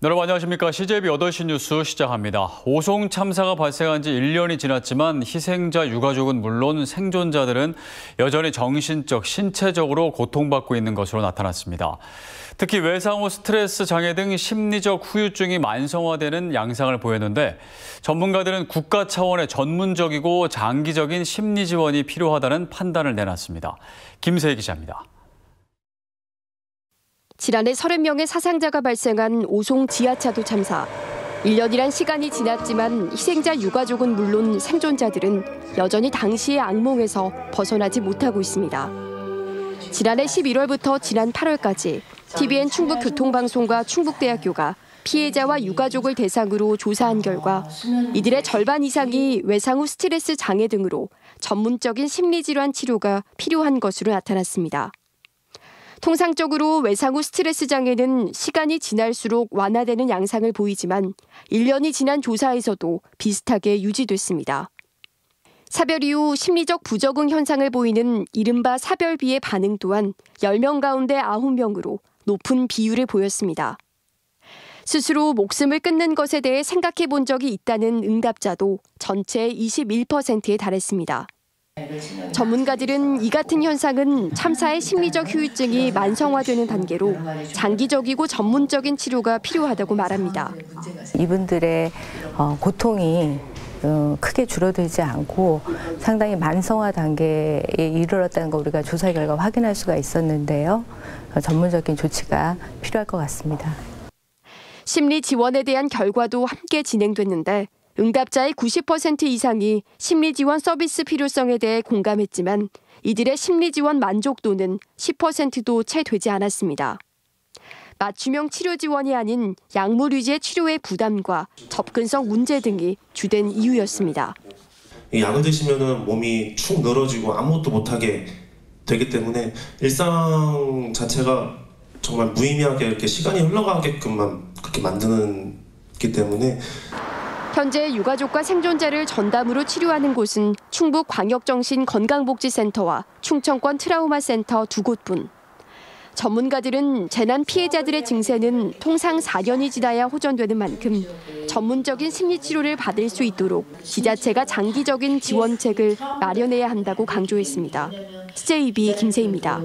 여러분 안녕하십니까. CJB 8시 뉴스 시작합니다. 오송 참사가 발생한 지 1년이 지났지만 희생자 유가족은 물론 생존자들은 여전히 정신적, 신체적으로 고통받고 있는 것으로 나타났습니다. 특히 외상 후 스트레스 장애 등 심리적 후유증이 만성화되는 양상을 보였는데 전문가들은 국가 차원의 전문적이고 장기적인 심리 지원이 필요하다는 판단을 내놨습니다. 김세희 기자입니다. 지난해 30명의 사상자가 발생한 오송 지하차도 참사. 1년이란 시간이 지났지만 희생자 유가족은 물론 생존자들은 여전히 당시의 악몽에서 벗어나지 못하고 있습니다. 지난해 11월부터 지난 8월까지 TVN 충북교통방송과 충북대학교가 피해자와 유가족을 대상으로 조사한 결과 이들의 절반 이상이 외상 후 스트레스 장애 등으로 전문적인 심리질환 치료가 필요한 것으로 나타났습니다. 통상적으로 외상 후 스트레스 장애는 시간이 지날수록 완화되는 양상을 보이지만 1년이 지난 조사에서도 비슷하게 유지됐습니다. 사별 이후 심리적 부적응 현상을 보이는 이른바 사별비의 반응 또한 10명 가운데 9명으로 높은 비율을 보였습니다. 스스로 목숨을 끊는 것에 대해 생각해 본 적이 있다는 응답자도 전체의 21%에 달했습니다. 전문가들은 이 같은 현상은 참사의 심리적 후유증이 만성화되는 단계로 장기적이고 전문적인 치료가 필요하다고 말합니다. 이분들의 고통이 크게 줄어들지 않고 상당히 만성화 단계에 이르렀다는 거 우리가 조사 결과 확인할 수가 있었는데요. 전문적인 조치가 필요할 것 같습니다. 심리 지원에 대한 결과도 함께 진행됐는데 응답자의 90% 이상이 심리지원 서비스 필요성에 대해 공감했지만 이들의 심리지원 만족도는 10%도 채 되지 않았습니다. 맞춤형 치료 지원이 아닌 약물 위주의 치료의 부담과 접근성 문제 등이 주된 이유였습니다. 약을 드시면 몸이 축 늘어지고 아무것도 못하게 되기 때문에 일상 자체가 정말 무의미하게 이렇게 시간이 흘러가게끔만 그렇게 만드는 기 때문에 현재 유가족과 생존자를 전담으로 치료하는 곳은 충북광역정신건강복지센터와 충청권 트라우마센터 두 곳뿐. 전문가들은 재난 피해자들의 증세는 통상 4년이 지나야 호전되는 만큼 전문적인 심리치료를 받을 수 있도록 지자체가 장기적인 지원책을 마련해야 한다고 강조했습니다. CJB 김세희입니다.